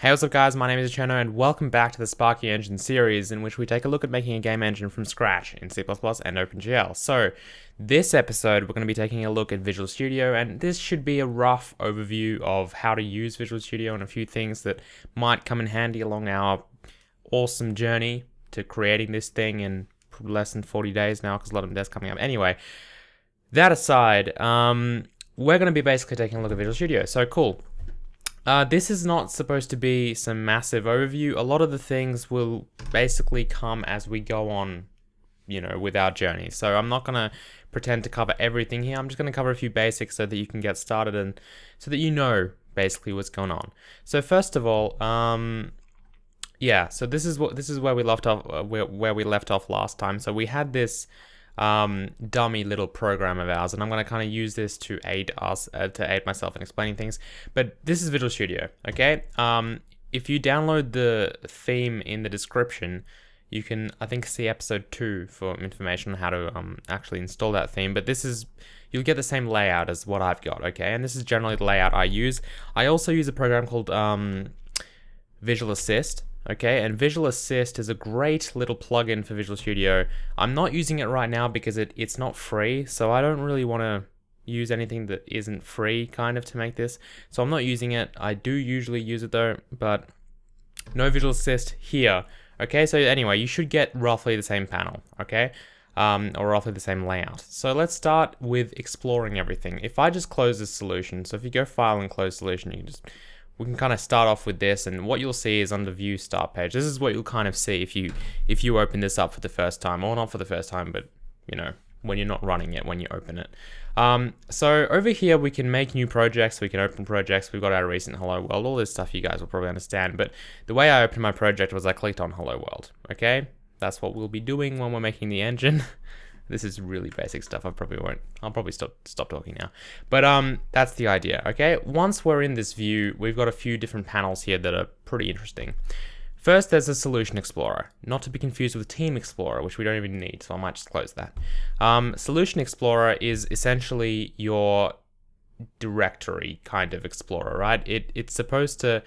Hey, what's up guys, my name is Cherno and welcome back to the Sparky engine series in which we take a look at making a game engine from scratch in C++ and OpenGL. So this episode we're going to be taking a look at Visual Studio, and this should be a rough overview of how to use Visual Studio and a few things that might come in handy along our awesome journey to creating this thing in less than 40 days now because a lot of devs coming up. Anyway, that aside, we're going to be basically taking a look at Visual Studio. So cool. This is not supposed to be some massive overview. A lot of the things will basically come as we go on, with our journey. So I'm not going to pretend to cover everything here. I'm just going to cover a few basics so that you can get started and so that you know basically what's going on. So first of all, so this is where we left off, where we left off last time. So we had this dummy little program of ours, and I'm going to kind of use this to aid us, to aid myself in explaining things. But this is Visual Studio, okay? If you download the theme in the description, you can, I think, see episode 2 for information on how to actually install that theme. But you'll get the same layout as what I've got, okay? And this is generally the layout I use. I also use a program called Visual Assist. Okay, and Visual Assist is a great little plugin for Visual Studio. I'm not using it right now because it's not free, so I don't really want to use anything that isn't free kind of to make this. So I'm not using it. I do usually use it though, but no Visual Assist here. Okay, so anyway, you should get roughly the same panel, okay? Or roughly the same layout. So let's start with exploring everything. If I just close this solution, so if you go File and Close Solution, we can kind of start off with this, and what you'll see is on the View Start page. This is what you'll kind of see if you open this up for the first time, or not for the first time, but when you're not running it, when you open it. So over here we can make new projects, we can open projects. We've got our recent Hello World, all this stuff you guys will probably understand. But the way I opened my project was I clicked on Hello World. Okay, that's what we'll be doing when we're making the engine. This is really basic stuff. I'll probably stop talking now. But that's the idea, okay? Once we're in this view, we've got a few different panels here that are pretty interesting. First, there's a Solution Explorer, not to be confused with Team Explorer, which we don't even need, so I might just close that. Solution Explorer is essentially your directory kind of explorer, right? It's supposed to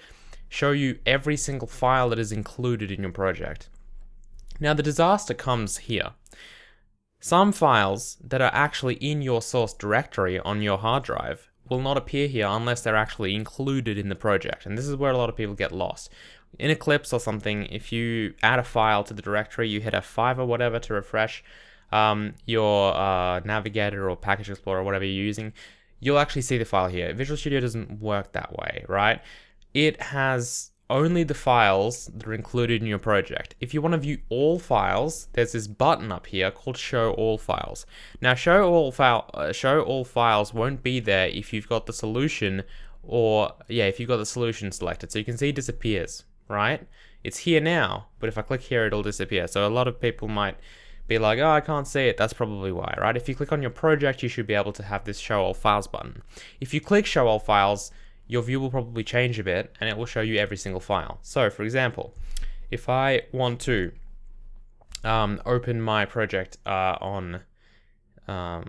show you every single file that is included in your project. Now, the disaster comes here. Some files that are actually in your source directory on your hard drive will not appear here unless they're actually included in the project. And this is where a lot of people get lost. In Eclipse or something, if you add a file to the directory, you hit F5 or whatever to refresh your Navigator or Package Explorer or whatever you're using, you'll actually see the file here. Visual Studio doesn't work that way, right? It has only the files that are included in your project. If you want to view all files, there's this button up here called Show All Files. Now, Show All Files won't be there if you've got the solution, if you've got the solution selected. So you can see it disappears, right? It's here now, but if I click here, it'll disappear. So a lot of people might be like, oh, I can't see it. That's probably why, right? If you click on your project, you should be able to have this Show All Files button. If you click Show All Files, your view will probably change a bit and it will show you every single file. So for example, if I want to open my project on, where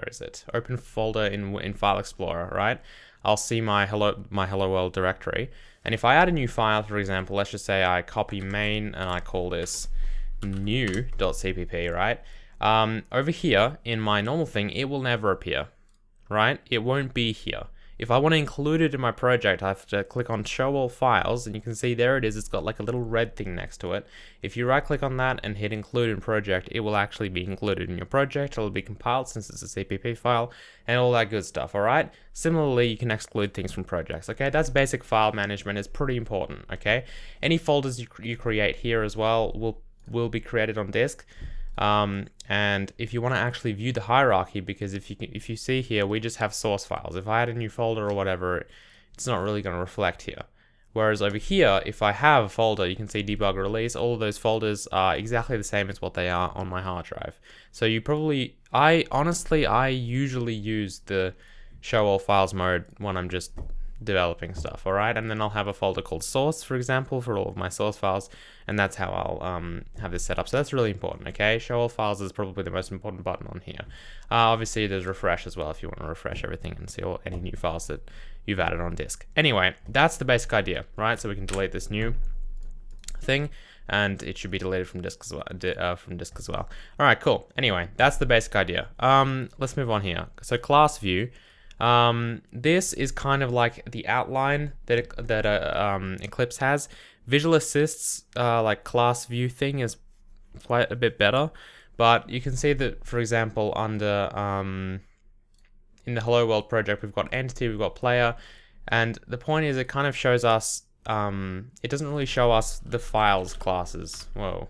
is it? Open folder in File Explorer, right? I'll see my Hello World directory. And if I add a new file, for example, let's just say I copy main and I call this new.cpp, right? Over here in my normal thing, it will never appear. Right? It won't be here. If I want to include it in my project, I have to click on Show All Files, and you can see there it is. It's got like a little red thing next to it. If you right click on that and hit Include in Project, it will actually be included in your project. It'll be compiled since it's a CPP file and all that good stuff, alright? Similarly, you can exclude things from projects, okay? That's basic file management. It's pretty important, okay? Any folders you create here as well will be created on disk. And if you want to actually view the hierarchy, because if you see here, we just have source files. If I add a new folder or whatever, it's not really going to reflect here. Whereas over here, if I have a folder, you can see debug release, all of those folders are exactly the same as what they are on my hard drive. So I usually use the show all files mode when I'm just developing stuff, all right? And then I'll have a folder called source, for example, for all of my source files, and that's how I'll have this set up. So that's really important, okay? Show all files is probably the most important button on here. Obviously, there's refresh as well if you want to refresh everything and see any new files that you've added on disk. Anyway, that's the basic idea, right? So we can delete this new thing, and it should be deleted from disk as well. All right, cool. Anyway, that's the basic idea. Let's move on here. So class view. This is kind of like the outline that Eclipse has. Visual Assist's like class view thing is quite a bit better, but you can see that, for example, under in the Hello World project, we've got entity, we've got player, and the point is it kind of shows us. It doesn't really show us the files classes. Whoa.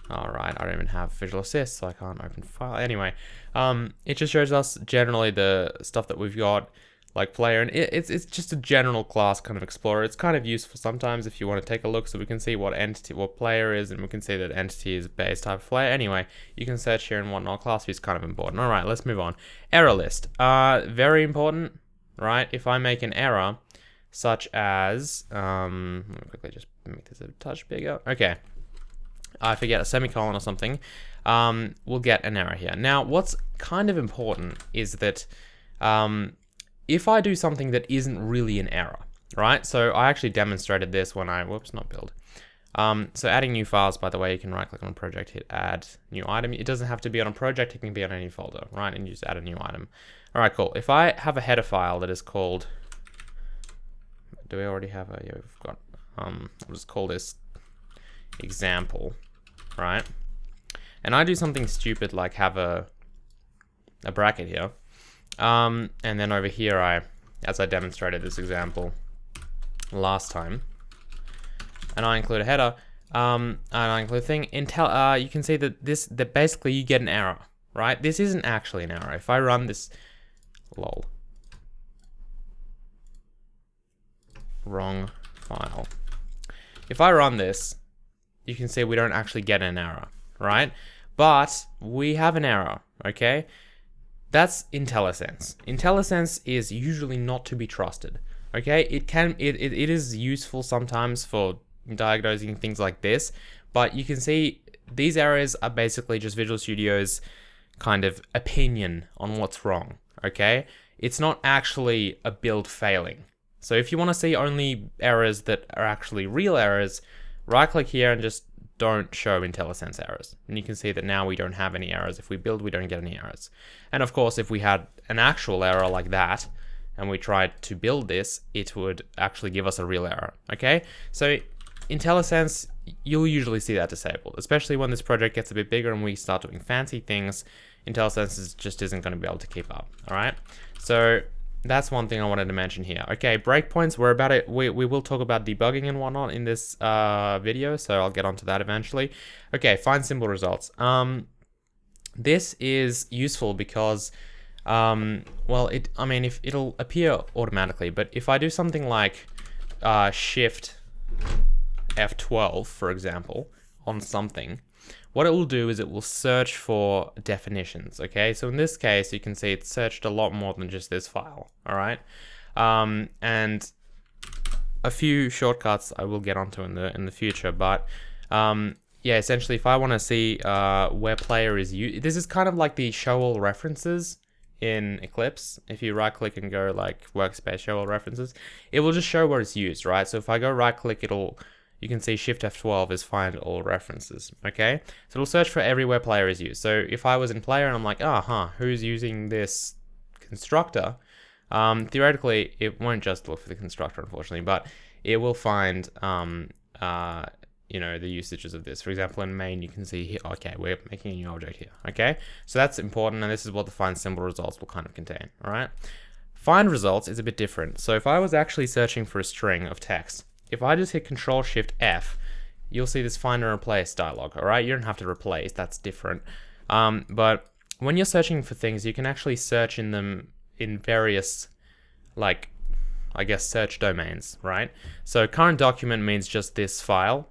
All right, I don't even have Visual Assist, so I can't open file. Anyway, it just shows us generally the stuff that we've got, like player, and it's just a general class kind of explorer. It's kind of useful sometimes if you want to take a look, so we can see what player is, and we can see that entity is base type of player. Anyway, you can search here and whatnot. Class view is kind of important. All right, let's move on. Error list, very important, right? If I make an error, such as, let me quickly just make this a touch bigger. Okay. I forget a semicolon or something, we'll get an error here. Now, what's kind of important is that if I do something that isn't really an error, right? So I actually demonstrated this when I, whoops, not build. So adding new files, by the way, you can right click on a project, hit add new item. It doesn't have to be on a project, it can be on any folder, right? And you just add a new item. All right, cool. If I have a header file that is called, do we already have a, yeah, we've got, I'll just call this example, right? And I do something stupid like have a bracket here, and then over here as I demonstrated this example last time, and I include a header, and I include a thing. You can see that basically you get an error, right? This isn't actually an error. If I run this, lol, wrong file. If I run this, you can see we don't actually get an error, right? But we have an error, okay? That's Intellisense. Intellisense is usually not to be trusted, okay? It is useful sometimes for diagnosing things like this, but you can see these errors are basically just Visual Studio's kind of opinion on what's wrong, okay? It's not actually a build failing. So if you want to see only errors that are actually real errors, right click here and just don't show Intellisense errors. And you can see that now we don't have any errors. If we build, we don't get any errors. And of course, if we had an actual error like that, and we tried to build this, it would actually give us a real error, okay? So Intellisense, you'll usually see that disabled, especially when this project gets a bit bigger and we start doing fancy things. Intellisense just isn't going to be able to keep up, all right? So that's one thing I wanted to mention here. Okay, breakpoints, we're about it. We will talk about debugging and whatnot in this video, so I'll get onto that eventually. Okay, find symbol results. This is useful because, well, it'll appear automatically, but if I do something like Shift F12, for example, on something, what it will do is it will search for definitions, okay? So in this case, you can see it's searched a lot more than just this file, all right? And a few shortcuts I will get onto in the future, but yeah, essentially if I want to see where player is used, this is kind of like the show all references in Eclipse. If you right click and go like workspace show all references, it will just show where it's used, right? So if I go right click, you can see Shift F12 is find all references, okay? So it'll search for everywhere player is used. So if I was in player and I'm like, who's using this constructor? Theoretically, it won't just look for the constructor, unfortunately, but it will find, you know, the usages of this. For example, in main, you can see here, okay, we're making a new object here, okay? So that's important, and this is what the find symbol results will kind of contain, all right? Find results is a bit different. So if I was actually searching for a string of text, if I just hit Control Shift F, you'll see this find and replace dialog, all right? You don't have to replace, that's different. But when you're searching for things, you can actually search in them in various, like, I guess, search domains, right? So current document means just this file.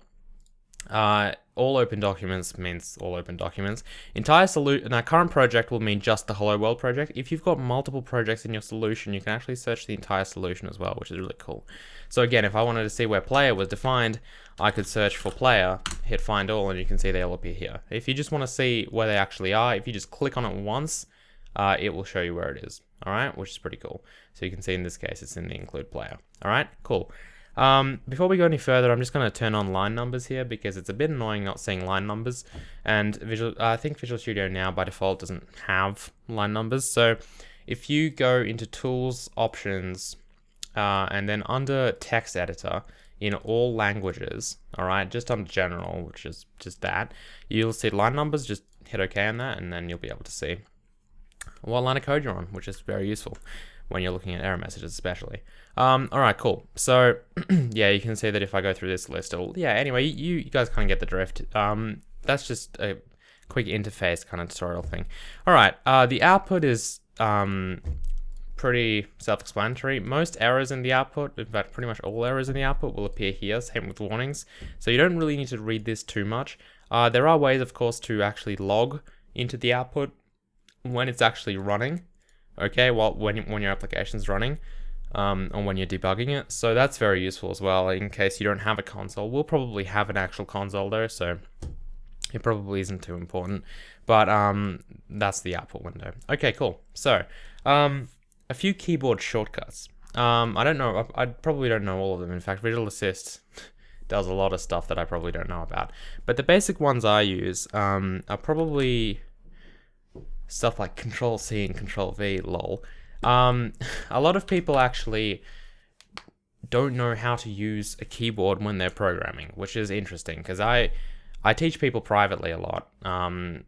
All open documents means all open documents. Entire solution. Now, current project will mean just the Hello World project. If you've got multiple projects in your solution, you can actually search the entire solution as well, which is really cool. So again, if I wanted to see where player was defined, I could search for player, hit find all, and you can see they all appear here. If you just want to see where they actually are, if you just click on it once, it will show you where it is. All right, which is pretty cool. So you can see in this case, it's in the include player. All right, cool. Before we go any further, I'm just going to turn on line numbers here because it's a bit annoying not seeing line numbers. And I think Visual Studio now by default doesn't have line numbers. So if you go into Tools, Options, and then under Text Editor in all languages, all right, just under General, which is just that, you'll see line numbers. Just hit OK on that, and then you'll be able to see what line of code you're on, which is very useful when you're looking at error messages especially. All right, cool. So yeah, you can see that if I go through this list, anyway, you guys kind of get the drift. That's just a quick interface kind of tutorial thing. All right, the output is pretty self-explanatory. Most errors in the output, in fact, pretty much all errors in the output will appear here, same with warnings. So you don't really need to read this too much. There are ways, of course, to actually log into the output when it's actually running. Okay, well, when your application's running, or when you're debugging it. So that's very useful as well in case you don't have a console. We'll probably have an actual console though, so it probably isn't too important. But that's the output window. Okay, cool. So a few keyboard shortcuts. I don't know, I probably don't know all of them. In fact, Visual Assist does a lot of stuff that I probably don't know about. But the basic ones I use are probably stuff like Control-C and Control-V, lol. A lot of people actually don't know how to use a keyboard when they're programming, which is interesting because I teach people privately a lot. And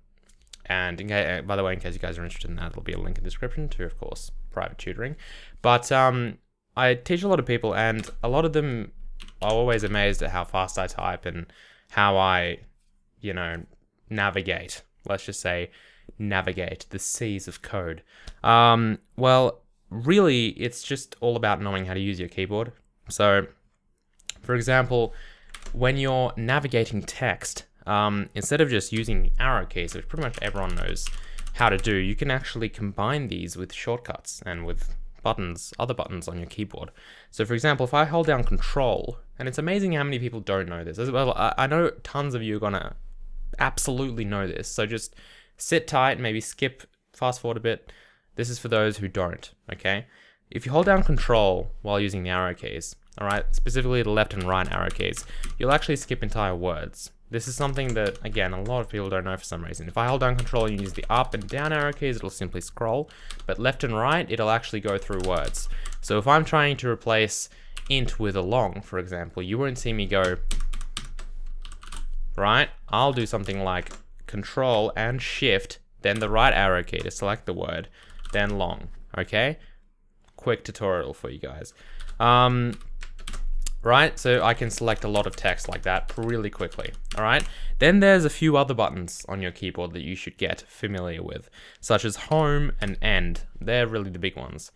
by the way, in case you guys are interested in that, there'll be a link in the description to, of course, private tutoring. But I teach a lot of people, and a lot of them are always amazed at how fast I type and how I, navigate. Let's just say navigate the seas of code. Well, really, it's just all about knowing how to use your keyboard. So, for example, when you're navigating text, instead of just using arrow keys, which pretty much everyone knows how to do, you can actually combine these with shortcuts and with buttons, other buttons on your keyboard. So for example, if I hold down Control, and it's amazing how many people don't know this. As well, I know tons of you are gonna absolutely know this, so just sit tight, maybe fast forward a bit. This is for those who don't, okay? If you hold down Control while using the arrow keys, all right, specifically the left and right arrow keys, you'll actually skip entire words. This is something that, again, a lot of people don't know for some reason. If I hold down Control and use the up and down arrow keys, it'll simply scroll, but left and right, it'll actually go through words. So if I'm trying to replace int with a long, for example, you won't see me go, right? I'll do something like Control and Shift, then the right arrow key to select the word, then long, okay? Quick tutorial for you guys. Right, so I can select a lot of text like that really quickly, all right? Then there's a few other buttons on your keyboard that you should get familiar with, such as Home and End. They're really the big ones.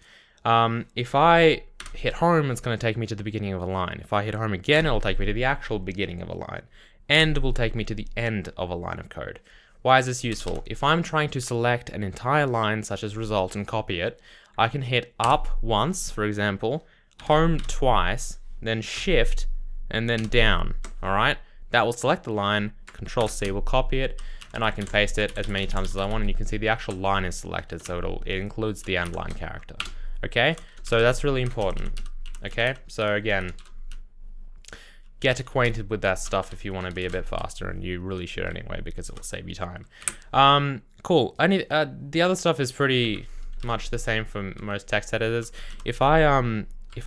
If I hit Home, it's gonna take me to the beginning of a line. If I hit Home again, it'll take me to the actual beginning of a line. End will take me to the end of a line of code. Why is this useful? If I'm trying to select an entire line, such as result, and copy it, I can hit up once, for example, Home twice, then Shift, and then down, all right? That will select the line, Control-C will copy it, and I can paste it as many times as I want, and you can see the actual line is selected, so it includes the end line character, okay? So that's really important, okay? So again, get acquainted with that stuff if you want to be a bit faster, and you really should anyway, because it will save you time. Cool, the other stuff is pretty much the same for most text editors. If I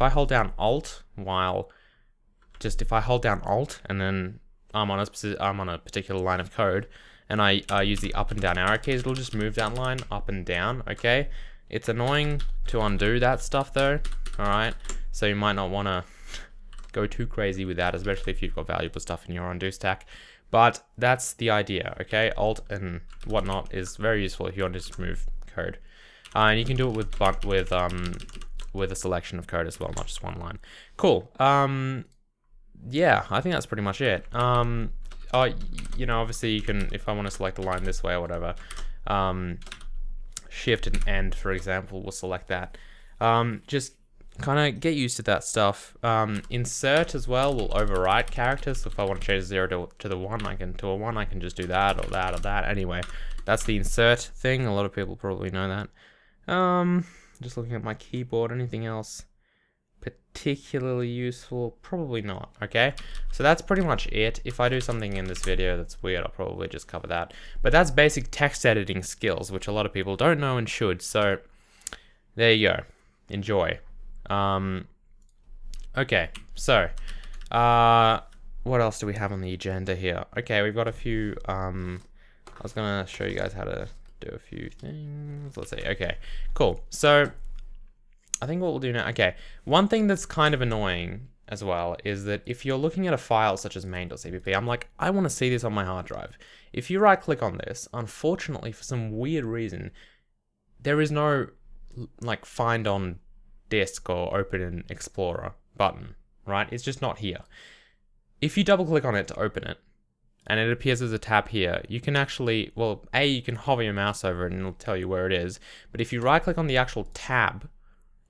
hold down Alt if I hold down Alt and then I'm on a particular line of code, and I use the up and down arrow keys, it'll just move that line up and down, okay? It's annoying to undo that stuff though, all right? So you might not want to go too crazy with that, especially if you've got valuable stuff in your undo stack. But that's the idea, okay? Alt and whatnot is very useful if you want to just move code. And you can do it with a selection of code as well, not just one line. Cool. Yeah, I think that's pretty much it. you know, obviously you can, if I want to select a line this way or whatever, shift and end, for example, will select that. Just kind of get used to that stuff. Insert as well will overwrite characters. So if I want to change 0 to the 1, I can just do that or that or that. Anyway, that's the insert thing. A lot of people probably know that. Just looking at my keyboard, anything else particularly useful? Probably not. Okay, so that's pretty much it. If I do something in this video that's weird, I'll probably just cover that. But that's basic text editing skills, which a lot of people don't know and should. So there you go. Enjoy. Okay, so what else do we have on the agenda here? Okay, we've got a few. I was gonna show you guys how to do a few things. Let's see. Okay, cool. So I think what we'll do now, okay, one thing that's kind of annoying as well is that if you're looking at a file such as main.cpp, I'm like, I want to see this on my hard drive. If you right click on this, unfortunately for some weird reason, there is no like find on disk or open in Explorer button, right? It's just not here. If you double click on it to open it, and it appears as a tab here, you can actually, well, you can hover your mouse over it and it'll tell you where it is. But if you right click on the actual tab,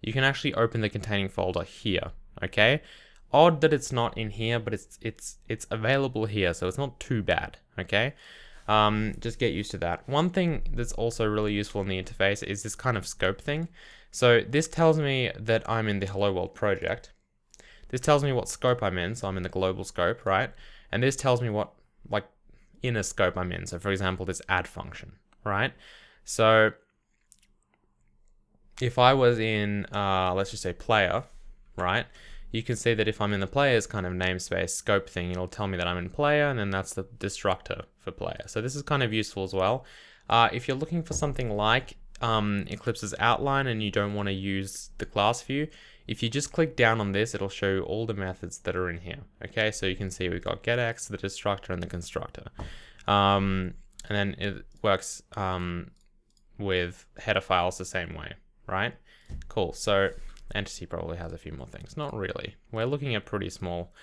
you can actually open the containing folder here, okay? Odd that it's not in here, but it's available here, so it's not too bad, okay? Just get used to that. One thing that's also really useful in the interface is this kind of scope thing. So this tells me that I'm in the Hello World project. This tells me what scope I'm in, so I'm in the global scope, right? And this tells me what like inner scope I'm in. So for example, this add function, right? So if I was in, let's just say player, right? You can see that if I'm in the player's kind of namespace scope thing, it'll tell me that I'm in player, and then that's the destructor for player. So this is kind of useful as well. If you're looking for something like Eclipse's outline and you don't want to use the class view, if you just click down on this, it'll show you all the methods that are in here. Okay, so you can see we've got getX, the destructor, and the constructor. And then it works with header files the same way. Right? Cool. So entity probably has a few more things. Not really. We're looking at pretty small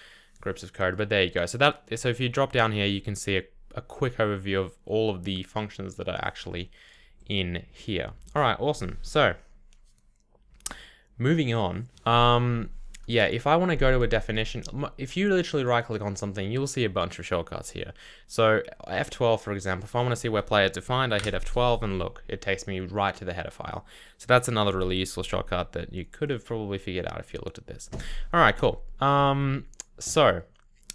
grips of code, but there you go. So if you drop down here, you can see a quick overview of all of the functions that are actually in here. All right, awesome. So moving on. Yeah, if I want to go to a definition, if you literally right click on something, you'll see a bunch of shortcuts here. So F12, for example, if I want to see where player is defined, I hit F12 and look, it takes me right to the header file. So that's another really useful shortcut that you could have probably figured out if you looked at this. All right, cool. So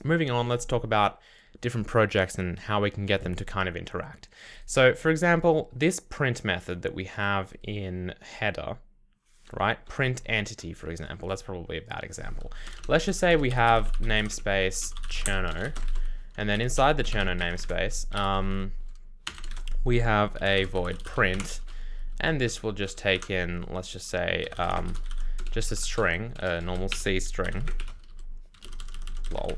moving on, let's talk about different projects and how we can get them to kind of interact. So for example, this print method that we have in header, right? Print entity, for example. That's probably a bad example. Let's just say we have namespace Cherno, and then inside the Cherno namespace, we have a void print, and this will just take in, let's just say, just a string, a normal C string, lol,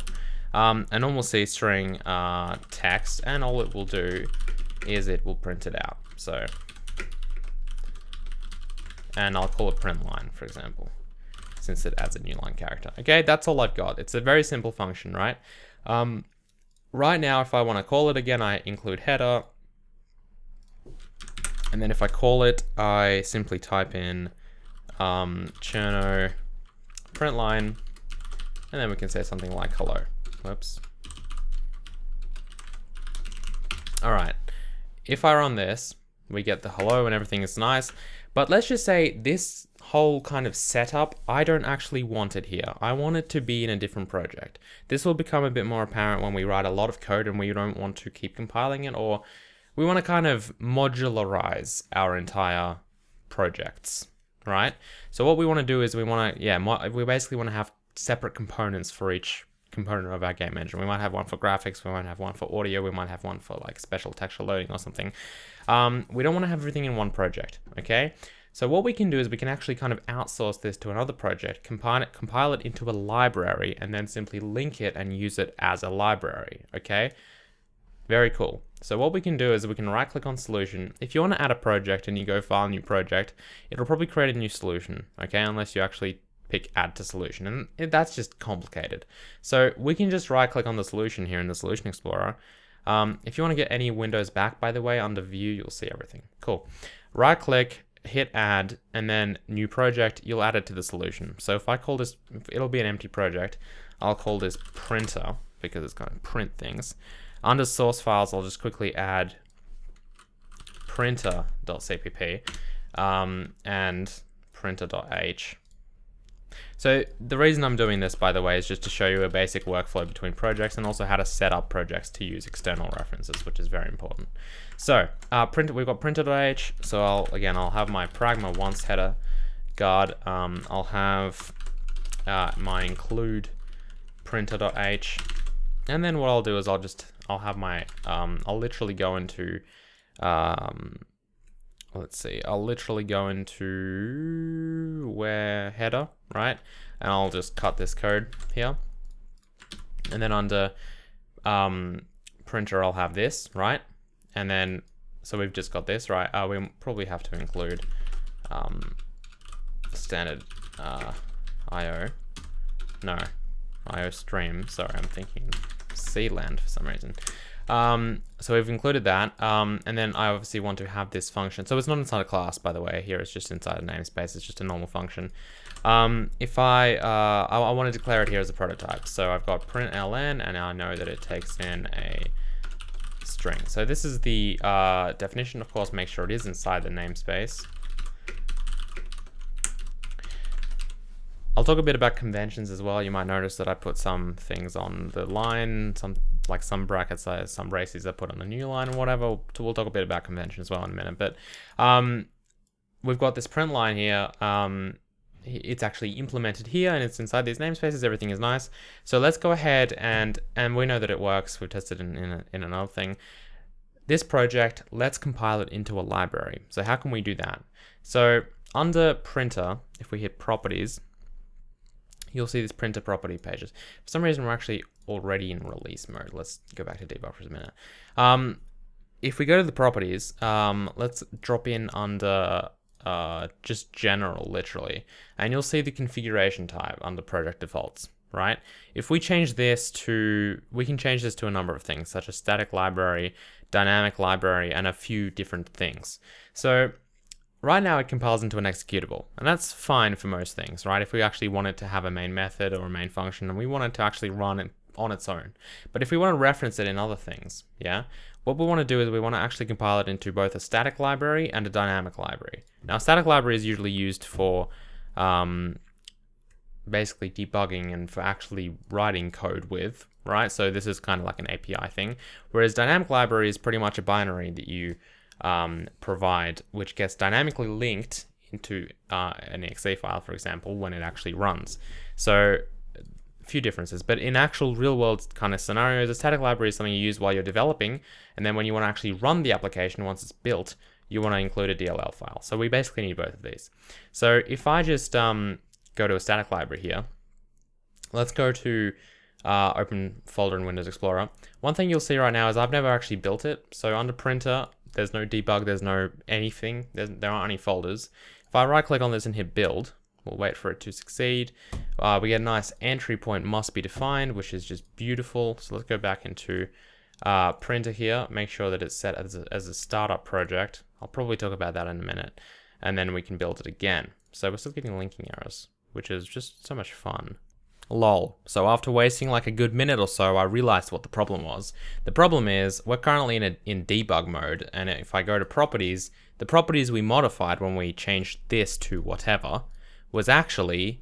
a normal C string text, and all it will do is it will print it out. So, and I'll call it print line, for example, since it adds a new line character. Okay, that's all I've got. It's a very simple function, right? Right now, if I want to call it again, I include header. And then if I call it, I simply type in Cherno print line, and then we can say something like hello. Whoops. All right. If I run this, we get the hello and everything is nice. But let's just say this whole kind of setup, I don't actually want it here. I want it to be in a different project. This will become a bit more apparent when we write a lot of code and we don't want to keep compiling it, or we want to kind of modularize our entire projects, right? So what we want to do is we want to, we basically want to have separate components for each component of our game engine. We might have one for graphics, we might have one for audio, we might have one for like special textual loading or something. We don't want to have everything in one project, okay? So what we can do is we can actually kind of outsource this to another project, compile it into a library, and then simply link it and use it as a library, okay? Very cool. So what we can do is we can right click on solution. If you want to add a project and you go file new project, it'll probably create a new solution, okay? Unless you actually pick add to solution, and that's just complicated. So we can just right click on the solution here in the Solution Explorer. If you want to get any windows back, by the way, under view, you'll see everything. Cool. Right click, hit add, and then new project, you'll add it to the solution. So if I call this, it'll be an empty project. I'll call this printer because it's going to print things. Under source files, I'll just quickly add printer.cpp and printer.h. So the reason I'm doing this, by the way, is just to show you a basic workflow between projects and also how to set up projects to use external references, which is very important. So we've got printer.h. So I'll have my pragma once header guard. I'll have my include printer.h, and then what I'll do is I'll have my I'll literally go into I'll literally go into where header, right? And I'll just cut this code here. And then under printer, I'll have this, right? And then, so we've just got this, right? We probably have to include standard IO. No, IO stream. Sorry, I'm thinking CLand for some reason. So we've included that, and then I obviously want to have this function. So it's not inside a class, by the way. Here it's just inside a namespace. It's just a normal function. If I want to declare it here as a prototype. So I've got println, and I know that it takes in a string. So this is the definition. Of course, make sure it is inside the namespace. I'll talk a bit about conventions as well. You might notice that I put some things on the line, some brackets, some braces I put on the new line and whatever. We'll talk a bit about convention as well in a minute. But we've got this print line here. It's actually implemented here and it's inside these namespaces. Everything is nice. So let's go ahead and we know that it works. We've tested in another thing. This project, let's compile it into a library. So how can we do that? So under printer, if we hit properties, you'll see this printer property pages. For some reason, we're actually already in release mode. Let's go back to debug for a minute. If we go to the properties, let's drop in under just general, literally, and you'll see the configuration type under project defaults, right? If we change this to, we can change this to a number of things, such as static library, dynamic library, and a few different things. So right now it compiles into an executable, and that's fine for most things, right? If we actually want it to have a main method or a main function and we want it to actually run it on its own. But if we want to reference it in other things, yeah, what we want to do is we want to actually compile it into both a static library and a dynamic library. Now, a static library is usually used for basically debugging and for actually writing code with, right? So this is kind of like an API thing, whereas dynamic library is pretty much a binary that you provide, which gets dynamically linked into an exe file, for example, when it actually runs. So a few differences, but in actual real world kind of scenarios, a static library is something you use while you're developing, and then when you want to actually run the application once it's built, you want to include a DLL file. So we basically need both of these. So if I just go to a static library here, let's go to open folder in Windows Explorer. One thing you'll see right now is I've never actually built it. So under printer, there's no debug, there's no anything, there aren't any folders. If I right click on this and hit build, we'll wait for it to succeed. We get a nice entry point must be defined, which is just beautiful. So let's go back into printer here, make sure that it's set as a startup project. I'll probably talk about that in a minute. And then we can build it again. So we're still getting linking errors, which is just so much fun. Lol. So after wasting like a good minute or so, I realized what the problem was. The problem is we're currently in debug mode, and if I go to properties, the properties we modified when we changed this to whatever was actually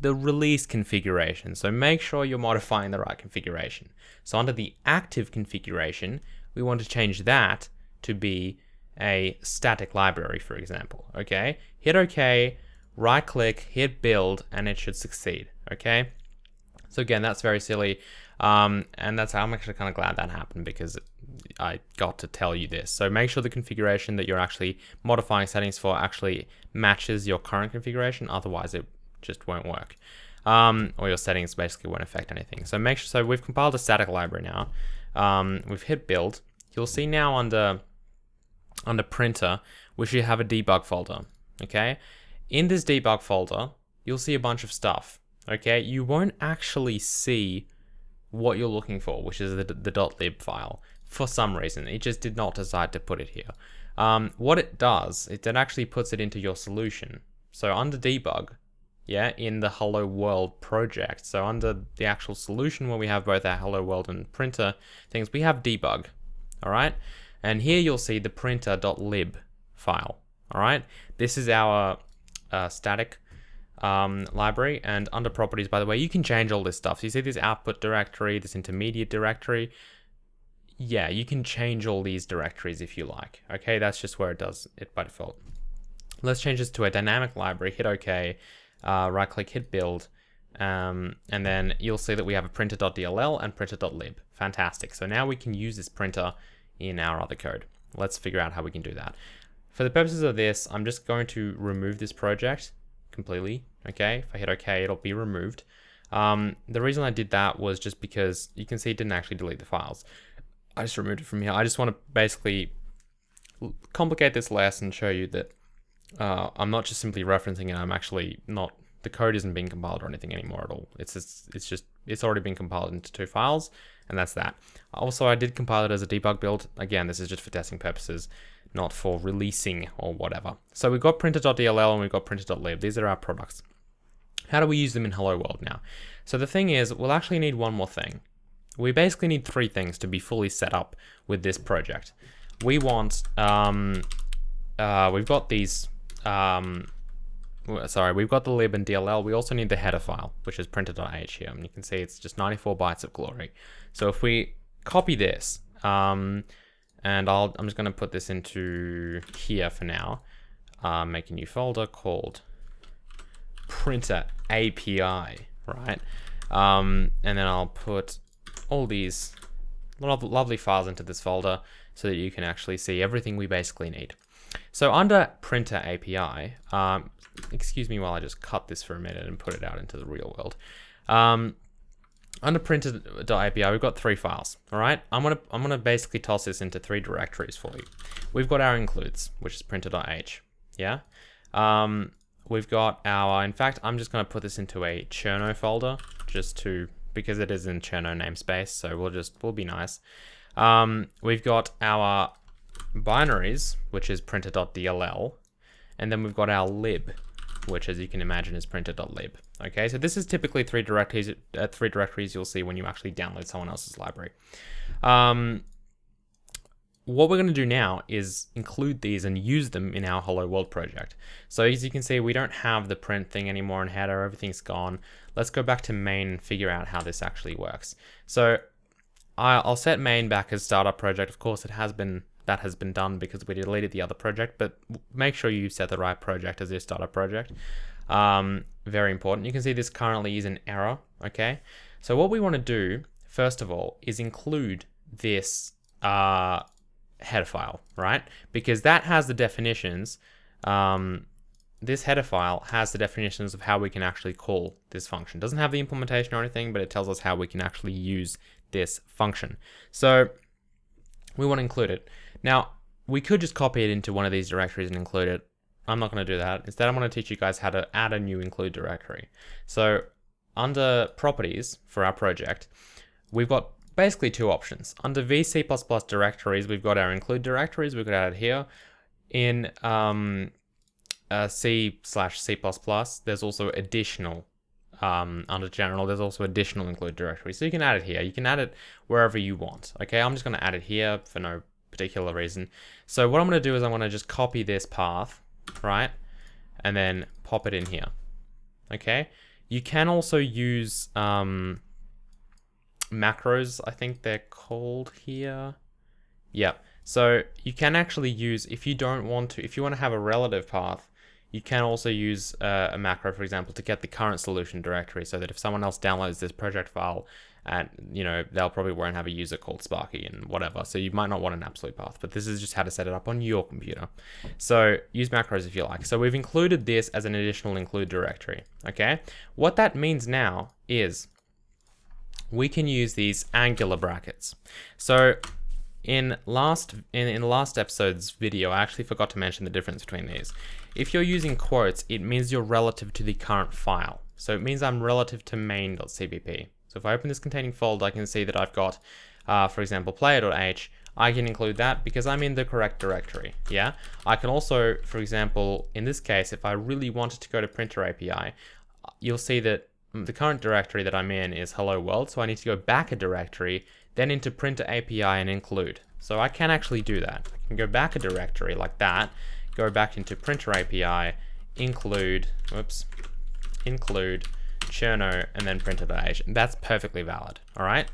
the release configuration. So make sure you're modifying the right configuration. So under the active configuration, we want to change that to be a static library, for example. Okay, hit OK, right click, hit build, and it should succeed. Okay, so again, that's very silly, and that's how I'm actually kind of glad that happened, because I got to tell you this. So make sure the configuration that you're actually modifying settings for actually matches your current configuration, otherwise it just won't work, or your settings basically won't affect anything. So make sure, so we've compiled a static library now, we've hit build. You'll see now under printer, we should have a debug folder. Okay, in this debug folder, you'll see a bunch of stuff, okay? You won't actually see what you're looking for, which is the .lib file. For some reason, it just did not decide to put it here. What it does, it actually puts it into your solution. So under debug, yeah, in the hello world project, so under the actual solution where we have both our hello world and printer things, we have debug, all right? And here you'll see the printer.lib file, all right? This is our static library, and under properties, by the way, you can change all this stuff. So you see this output directory, this intermediate directory. Yeah, you can change all these directories if you like. Okay, that's just where it does it by default. Let's change this to a dynamic library, hit OK, right click, hit build, and then you'll see that we have a printer.dll and printer.lib. Fantastic. So now we can use this printer in our other code. Let's figure out how we can do that. For the purposes of this, I'm just going to remove this project completely. Okay, if I hit OK, it'll be removed. The reason I did that was just because you can see it didn't actually delete the files. I just removed it from here. I just want to basically complicate this less and show you that I'm not just simply referencing it. I'm actually not, the code isn't being compiled or anything anymore at all. It's already been compiled into 2 files, and that's that. Also, I did compile it as a debug build. Again, this is just for testing purposes, not for releasing or whatever. So we've got printer.dll and we've got printer.lib. These are our products. How do we use them in Hello World now? So the thing is, we'll actually need one more thing. We basically need 3 things to be fully set up with this project. We want, we've got these, we've got the lib and DLL. We also need the header file, which is printer.h here. And you can see it's just 94 bytes of glory. So if we copy this, and I'm just going to put this into here for now, make a new folder called printer API, right? And then I'll put all these lovely files into this folder so that you can actually see everything we basically need. So under printer API, excuse me while I just cut this for a minute and put it out into the real world. Under printer.api, we've got 3 files. All right, I'm gonna basically toss this into 3 directories for you. We've got our includes, which is printer.h. Yeah. We've got our, in fact, I'm just gonna put this into a Cherno folder because it is in Cherno namespace, so we'll be nice. We've got our binaries, which is printer.dll, and then we've got our lib, which, as you can imagine, is printer.lib. Okay, so this is typically 3 directories you'll see when you actually download someone else's library. What we're going to do now is include these and use them in our Hello World project. So as you can see, we don't have the print thing anymore in header, everything's gone. Let's go back to main and figure out how this actually works. So I'll set main back as startup project. Of course, that has been done because we deleted the other project, but make sure you set the right project as your startup project. Very important. You can see this currently is an error, okay? So what we want to do, first of all, is include this header file, right? Because that has the definitions, this header file has the definitions of how we can actually call this function. It doesn't have the implementation or anything, but it tells us how we can actually use this function. So we want to include it. Now, we could just copy it into one of these directories and include it. I'm not going to do that. Instead, I'm going to teach you guys how to add a new include directory. So under properties for our project, we've got basically 2 options. Under VC++ directories, we've got our include directories. We could add it here. In C/C++, there's also additional, under general, there's also additional include directories. So you can add it here. You can add it wherever you want. Okay, I'm just going to add it here for no particular reason. So what I'm going to do is I'm going to just copy this path, right? And then pop it in here. Okay, you can also use macros, I think they're called here. Yeah, so you can actually use, if you want to have a relative path, you can also use a macro, for example, to get the current solution directory, so that if someone else downloads this project file, and they'll probably won't have a user called Sparky and whatever, so you might not want an absolute path, but this is just how to set it up on your computer. So use macros if you like. So we've included this as an additional include directory. Okay, what that means now is we can use these angular brackets. So in the last episode's video, I actually forgot to mention the difference between these. If you're using quotes, it means you're relative to the current file. So it means I'm relative to main.cpp. So if I open this containing folder, I can see that I've got, for example, player.h. I can include that because I'm in the correct directory, yeah? I can also, for example, in this case, if I really wanted to go to printer API, you'll see that the current directory that I'm in is hello world, so I need to go back a directory, then into printer API and include. So I can actually do that. I can go back a directory like that, go back into printer API, include Cherno, and then printer.h. That's perfectly valid, all right?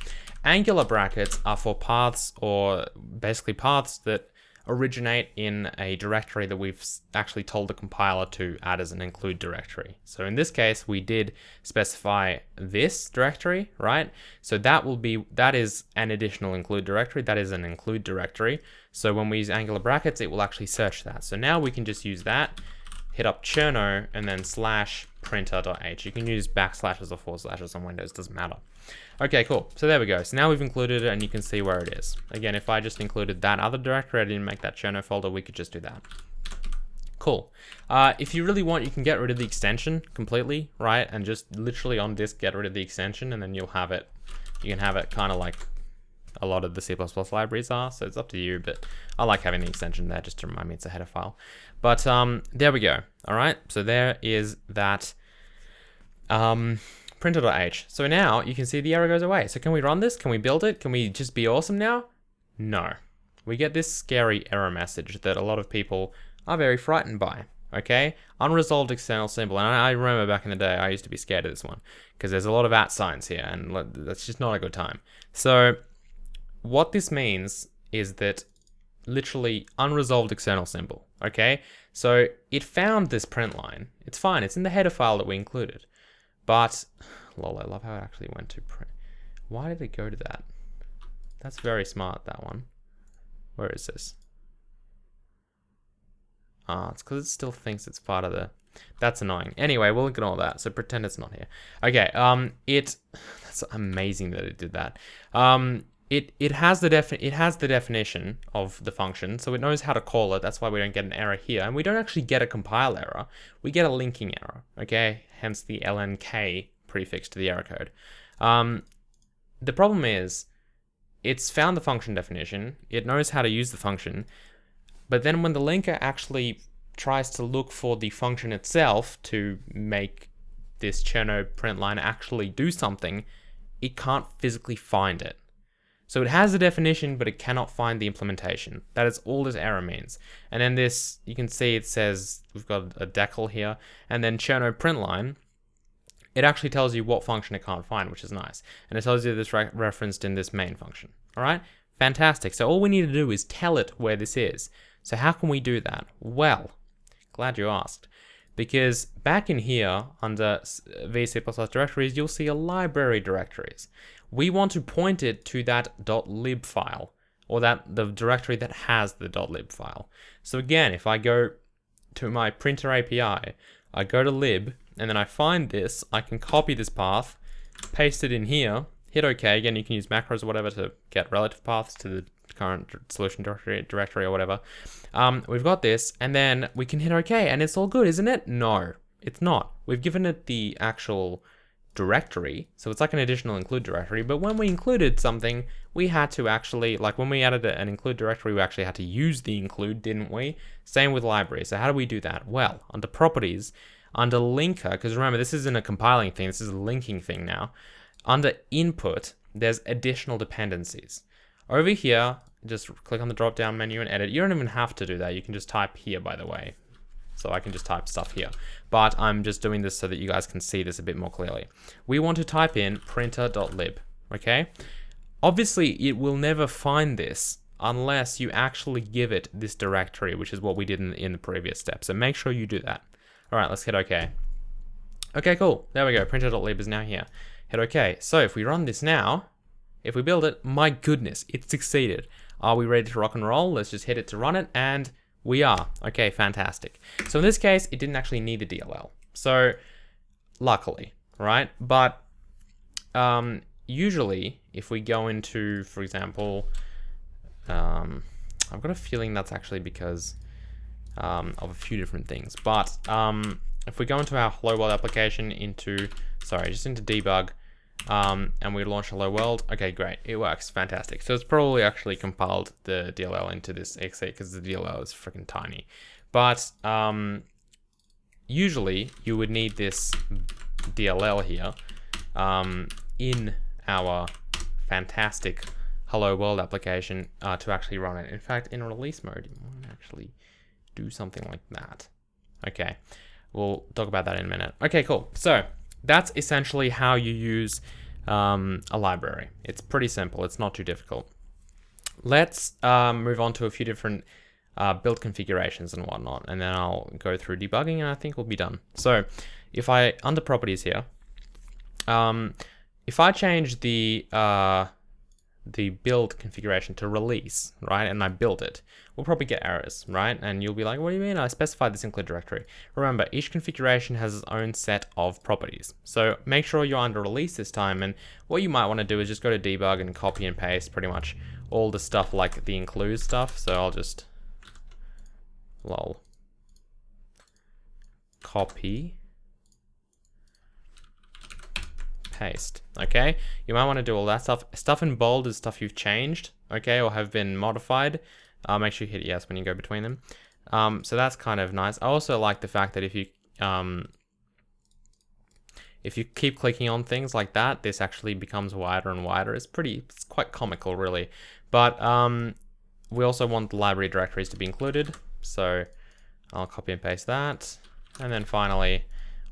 Angular brackets are for paths, or basically paths that originate in a directory that we've actually told the compiler to add as an include directory. So in this case, we did specify this directory, right? So that is an additional include directory. That is an include directory. So when we use Angular brackets, it will actually search that. So now we can just use that, hit up Cherno, and then /printer.h. You can use backslashes or forward slashes on Windows, doesn't matter. Okay, cool. So there we go. So now we've included it and you can see where it is. Again, if I just included that other directory, I didn't make that Cherno folder, we could just do that. Cool. If you really want, you can get rid of the extension completely, right? And just literally on disk, get rid of the extension, and then you'll have it. You can have it kind of like a lot of the C++ libraries are, so it's up to you, but I like having the extension there just to remind me it's a header file. But there we go. All right, so there is that printer.h. So now you can see the error goes away. So can we run this? Can we build it? Can we just be awesome now? No. We get this scary error message that a lot of people are very frightened by. Okay, unresolved external symbol. And I remember back in the day, I used to be scared of this one because there's a lot of @ signs here, and that's just not a good time. So what this means is that literally unresolved external symbol. Okay, so it found this print line. It's fine. It's in the header file that we included. But, lol, I love how it actually went to print. Why did it go to that? That's very smart, that one. Where is this? It's because it still thinks it's part of the... That's annoying. Anyway, we'll ignore that. So pretend it's not here. Okay, that's amazing that it did that. It has the definition of the function, so it knows how to call it. That's why we don't get an error here, and we don't actually get a compile error. We get a linking error. Okay, hence the LNK prefix to the error code. The problem is, it's found the function definition. It knows how to use the function, but then when the linker actually tries to look for the function itself to make this Cherno print line actually do something, it can't physically find it. So it has the definition, but it cannot find the implementation. That is all this error means. And then this, you can see it says, we've got a decal here, and then Cherno print line, it actually tells you what function it can't find, which is nice. And it tells you this referenced in this main function. All right, fantastic. So all we need to do is tell it where this is. So how can we do that? Well, glad you asked. Because back in here, under VC++ directories, you'll see a library directories. We want to point it to that .lib file, or the directory that has the .lib file. So again, if I go to my printer API, I go to lib, and then I find this, I can copy this path, paste it in here, hit OK. Again, you can use macros or whatever to get relative paths to the current solution directory or whatever. We've got this, and then we can hit OK, and it's all good, isn't it? No, it's not. We've given it the actual directory, so it's like an additional include directory, but when we included something, we had to actually, like when we added an include directory, we actually had to use the include, didn't we? Same with library. So how do we do that? Well, under properties, under linker, because remember, this isn't a compiling thing, this is a linking thing now. Under input, there's additional dependencies. Over here, just click on the drop down menu and edit. You don't even have to do that. You can just type here, by the way. So I can just type stuff here, but I'm just doing this so that you guys can see this a bit more clearly. We want to type in printer.lib, okay? Obviously, it will never find this unless you actually give it this directory, which is what we did in the previous step. So make sure you do that. All right, let's hit OK. Okay, cool. There we go. Printer.lib is now here. Hit OK. So if we run this now, if we build it, my goodness, it succeeded. Are we ready to rock and roll? Let's just hit it to run it, and we are. Okay, fantastic. So in this case, it didn't actually need a DLL. So luckily, right? But usually, if we go into, for example, I've got a feeling that's actually because of a few different things. But if we go into our Hello World application just into debug, and we launch Hello World, okay, great, it works, fantastic. So it's probably actually compiled the DLL into this exe because the DLL is freaking tiny. But usually you would need this DLL here in our fantastic Hello World application to actually run it. In fact, in release mode, you might actually do something like that. Okay, we'll talk about that in a minute. Okay, cool. So that's essentially how you use a library. It's pretty simple. It's not too difficult. Let's move on to a few different build configurations and whatnot, and then I'll go through debugging, and I think we'll be done. So if I, under properties here, if I change the build configuration to release, right, and I build it, we'll probably get errors, right? And you'll be like, what do you mean? I specified this include directory. Remember, each configuration has its own set of properties. So make sure you're under release this time, and what you might want to do is just go to debug and copy and paste pretty much all the stuff like the include stuff. So I'll just copy, paste. Okay, you might want to do all that stuff. Stuff in bold is stuff you've changed, okay, or have been modified. Make sure you hit yes when you go between them. So that's kind of nice. I also like the fact that if you keep clicking on things like that, this actually becomes wider and wider. It's quite comical, really. But we also want the library directories to be included. So I'll copy and paste that. And then finally,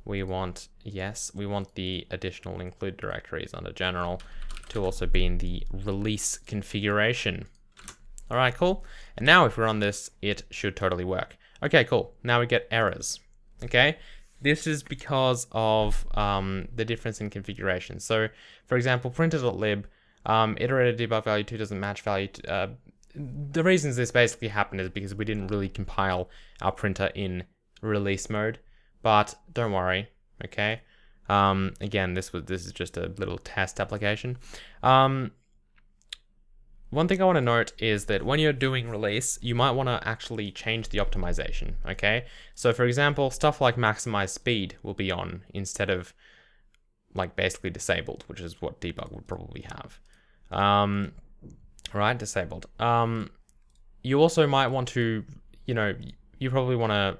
we want the additional include directories under general to also be in the release configuration. All right, cool. And now if we run this, it should totally work. Okay, cool. Now we get errors. Okay, this is because of the difference in configuration. So for example, printer.lib, iterated debug value 2 doesn't match value. The reasons this basically happened is because we didn't really compile our printer in release mode, but don't worry, okay? Again, this is just a little test application. One thing I want to note is that when you're doing release, you might want to actually change the optimization, okay? So for example, stuff like maximize speed will be on instead of like basically disabled, which is what debug would probably have. Right, disabled. You also might want to, you probably want to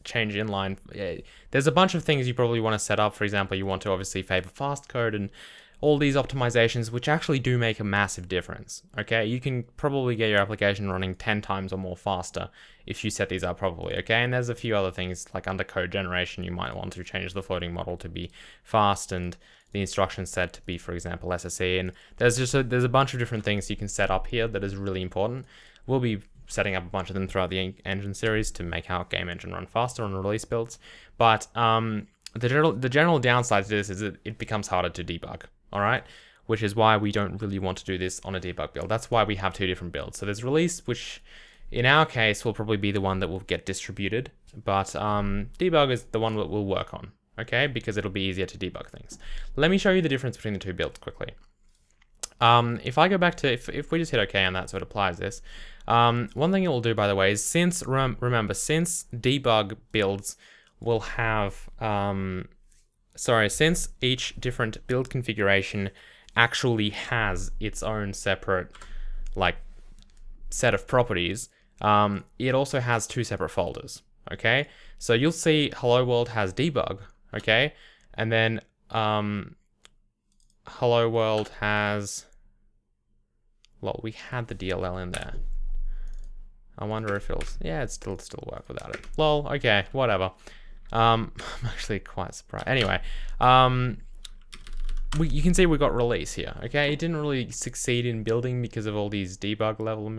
change inline. There's a bunch of things you probably want to set up. For example, you want to obviously favor fast code and all these optimizations, which actually do make a massive difference. Okay, you can probably get your application running 10 times or more faster if you set these up properly. Okay, and there's a few other things like under code generation, you might want to change the floating model to be fast and the instruction set to be, for example, SSE. And there's a bunch of different things you can set up here that is really important. We'll be setting up a bunch of them throughout the engine series to make our game engine run faster on release builds. But the general downside to this is that it becomes harder to debug. All right, which is why we don't really want to do this on a debug build. That's why we have two different builds. So there's release, which in our case will probably be the one that will get distributed, but debug is the one that we'll work on, okay, because it'll be easier to debug things. Let me show you the difference between the two builds quickly. If I go back to, if we just hit OK on that, so it applies this, one thing it will do, by the way, is since, remember, since debug builds will have, since each different build configuration actually has its own separate set of properties, it also has two separate folders, okay? So you'll see Hello World has debug, okay? And then Hello World has, well, we had the DLL in there. I wonder if it'll, yeah, it still work without it. Lol, okay, whatever. I'm actually quite surprised. Anyway, you can see we got release here, okay? It didn't really succeed in building because of all these debug level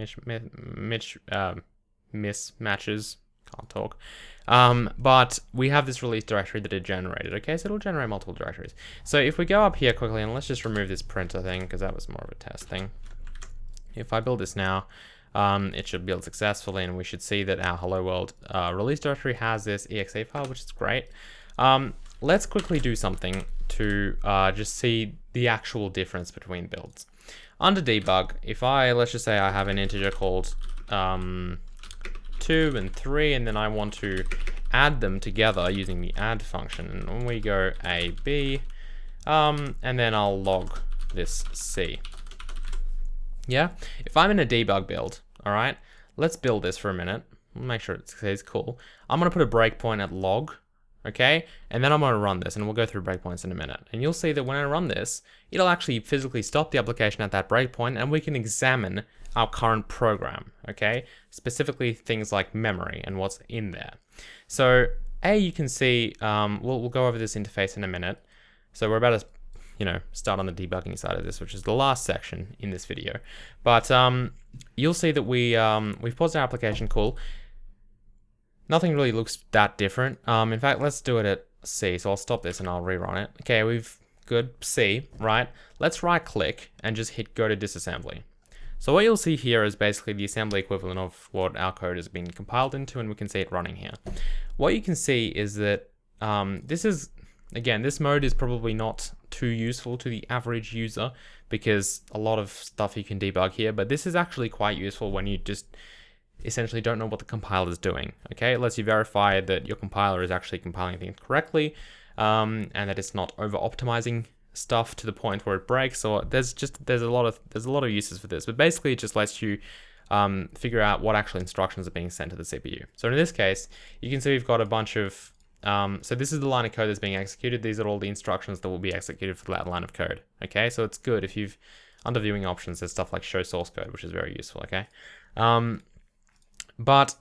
mismatches. Can't talk. But we have this release directory that it generated, okay? So it'll generate multiple directories. So if we go up here quickly, and let's just remove this printer thing, because that was more of a test thing. If I build this now, it should build successfully, and we should see that our Hello World release directory has this exe file, which is great. Let's quickly do something to just see the actual difference between builds. Under debug, if let's just say I have an integer called 2 and 3, and then I want to add them together using the add function, and when we go a, b, and then I'll log this c. Yeah, if I'm in a debug build, all right, let's build this for a minute. Make sure it says cool. I'm gonna put a breakpoint at log, okay? And then I'm gonna run this, and we'll go through breakpoints in a minute. And you'll see that when I run this, it'll actually physically stop the application at that breakpoint, and we can examine our current program, okay? Specifically things like memory and what's in there. So you can see, we'll go over this interface in a minute. So we're about to, start on the debugging side of this, which is the last section in this video. But you'll see that we've paused our application, cool. Nothing really looks that different. In fact, let's do it at C. So I'll stop this and I'll rerun it. Okay, good, C, right? Let's right click and just hit go to disassembly. So what you'll see here is basically the assembly equivalent of what our code has been compiled into, and we can see it running here. What you can see is that this mode is probably not too useful to the average user because a lot of stuff you can debug here, but this is actually quite useful when you just essentially don't know what the compiler is doing. Okay, it lets you verify that your compiler is actually compiling things correctly, and that it's not over optimizing stuff to the point where it breaks. Or there's a lot of uses for this, but basically it just lets you figure out what actual instructions are being sent to the CPU. So in this case, you can see we've got a bunch of so this is the line of code that's being executed. These are all the instructions that will be executed for that line of code. Okay, so it's good if you've under viewing options. There's stuff like show source code, which is very useful. Okay. And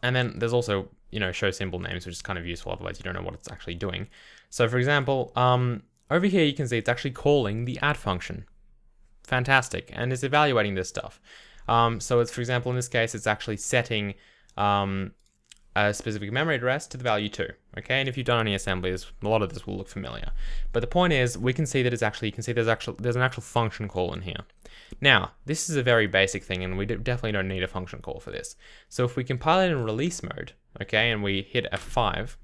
then there's also, show symbol names, which is kind of useful. Otherwise, you don't know what it's actually doing. So for example, over here, you can see it's actually calling the add function. Fantastic. And it's evaluating this stuff. So it's, for example, in this case, it's actually setting a specific memory address to the value 2. Okay. And if you've done any assemblies, a lot of this will look familiar. But the point is, we can see that there's an actual function call in here. Now, this is a very basic thing, and we definitely don't need a function call for this. So if we compile it in release mode, okay, and we hit F5,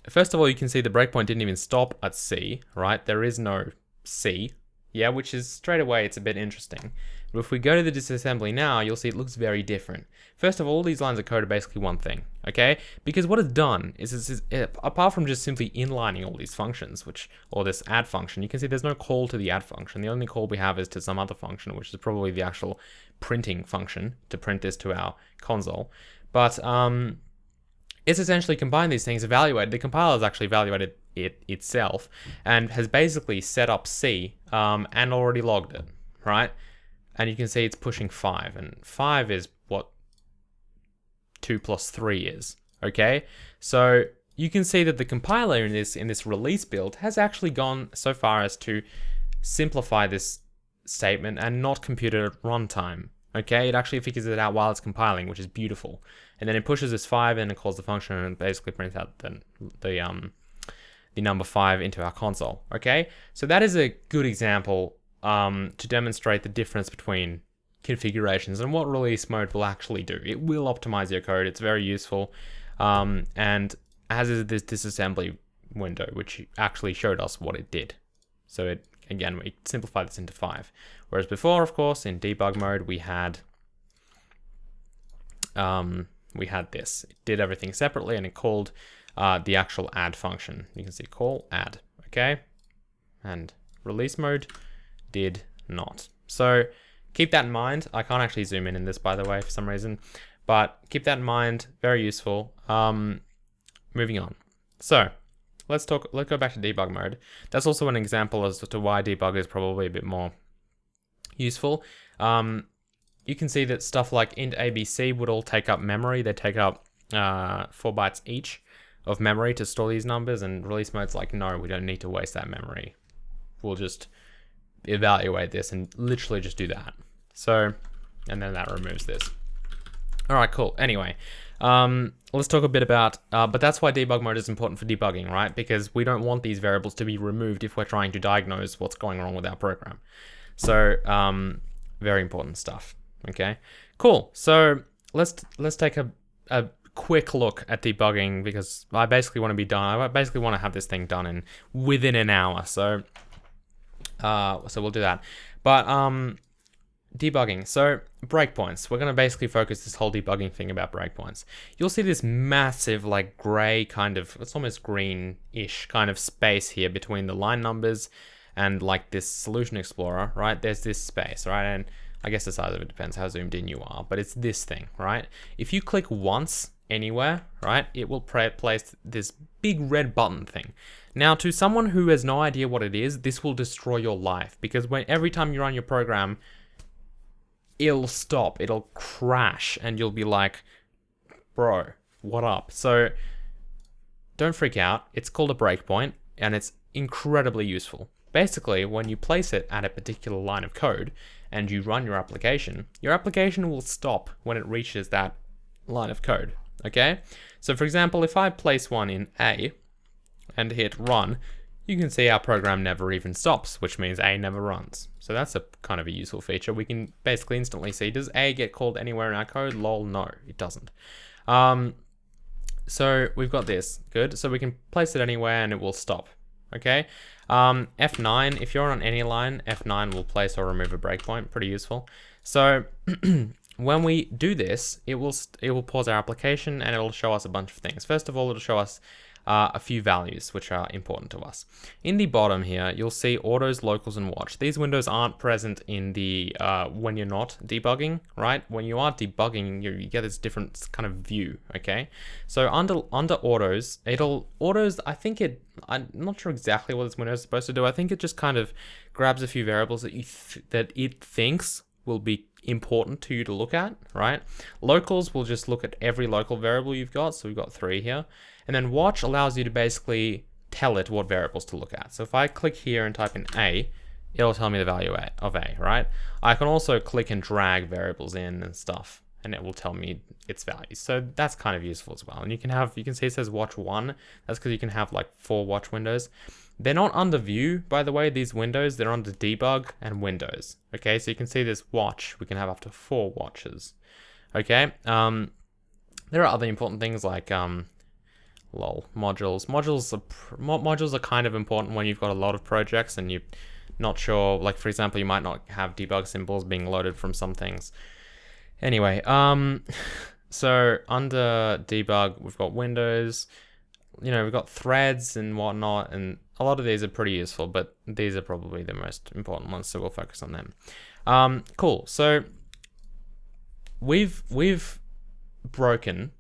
first of all, you can see the breakpoint didn't even stop at C, right? There is no C, yeah, which is straight away, it's a bit interesting. But if we go to the disassembly now, you'll see it looks very different. First of all, these lines of code are basically one thing, okay? Because what it's done is apart from just simply inlining all these functions, or this add function, you can see there's no call to the add function. The only call we have is to some other function, which is probably the actual printing function to print this to our console. But it's essentially combined these things, evaluated. The compiler has actually evaluated it itself and has basically set up C and already logged it, right? And you can see it's pushing 5, and 5 is what 2 plus 3 is, okay? So you can see that the compiler in this release build has actually gone so far as to simplify this statement and not compute it at runtime, okay? It actually figures it out while it's compiling, which is beautiful. And then it pushes this 5 and it calls the function and basically prints out the number 5 into our console, okay? So that is a good example to demonstrate the difference between configurations and what release mode will actually do. It will optimize your code. It's very useful. And as is this disassembly window, which actually showed us what it did. So we simplified this into 5. Whereas before, of course, in debug mode, we had this. It did everything separately and it called the actual add function. You can see call add, okay? And release mode did not. So keep that in mind. I can't actually zoom in this, by the way, for some reason, but keep that in mind. Very useful. Moving on. So let's go back to debug mode. That's also an example as to why debug is probably a bit more useful. You can see that stuff like int ABC would all take up memory. They take up 4 bytes each of memory to store these numbers, and release mode's like, no, we don't need to waste that memory. We'll just evaluate this and literally just do that. So, and then that removes this. All right, cool. Anyway, let's talk a bit about, but that's why debug mode is important for debugging, right? Because we don't want these variables to be removed if we're trying to diagnose what's going wrong with our program. So, very important stuff. Okay, cool. So let's take a quick look at debugging, because I basically want to be done. I basically want to have this thing done within an hour. So So we'll do that. But debugging. So breakpoints. We're going to basically focus this whole debugging thing about breakpoints. You'll see this massive like gray kind of, it's almost green-ish kind of space here between the line numbers and like this solution explorer, right? There's this space, right? And I guess the size of it depends how zoomed in you are, but it's this thing, right? If you click once anywhere, right, it will place this big red button thing. Now, to someone who has no idea what it is, this will destroy your life, because every time you run your program, it'll stop, it'll crash, and you'll be like, bro, what up? So don't freak out. It's called a breakpoint, and it's incredibly useful. Basically, when you place it at a particular line of code and you run your application will stop when it reaches that line of code, okay? So for example, if I place one in A and hit run, you can see our program never even stops, which means A never runs. So that's a kind of a useful feature. We can basically instantly see, does A get called anywhere in our code? Lol, no, it doesn't. So we've got this, good. So we can place it anywhere and it will stop, okay? F9, if you're on any line, F9 will place or remove a breakpoint, pretty useful. So when we do this, it will pause our application and it will show us a bunch of things. First of all, it'll show us a few values which are important to us. In the bottom here, you'll see autos, locals, and watch. These windows aren't present in the when you're not debugging, right? When you are debugging, you get this different kind of view, okay? So under autos, I think I'm not sure exactly what this window is supposed to do. I think it just kind of grabs a few variables that it thinks will be important to you to look at, right? Locals will just look at every local variable you've got. So we've got 3 here. And then watch allows you to basically tell it what variables to look at. So if I click here and type in A, it'll tell me the value of A, right? I can also click and drag variables in and stuff, and it will tell me its values. So that's kind of useful as well. And you can see it says watch 1. That's because you can have like 4 watch windows. They're not under view, by the way, these windows. They're under debug and windows. Okay, so you can see this watch. We can have up to 4 watches. Okay, there are other important things like modules. Modules are kind of important when you've got a lot of projects and you're not sure, like for example, you might not have debug symbols being loaded from some things. Anyway, so under debug, we've got windows, we've got threads and whatnot, and a lot of these are pretty useful, but these are probably the most important ones, so we'll focus on them. Cool, so we've broken,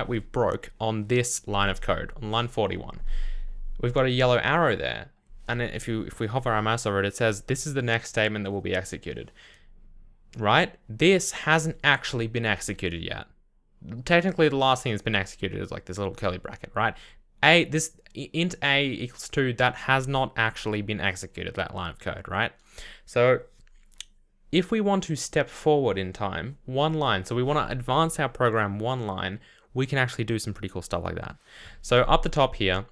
we broke on this line of code, on line 41. We've got a yellow arrow there, and if we hover our mouse over it, it says this is the next statement that will be executed, right? This hasn't actually been executed yet. Technically, the last thing that's been executed is like this little curly bracket, right? This int A equals 2, that has not actually been executed, that line of code, right? So if we want to step forward in time, 1 line, so we want to advance our program 1 line, we can actually do some pretty cool stuff like that. So up the top here,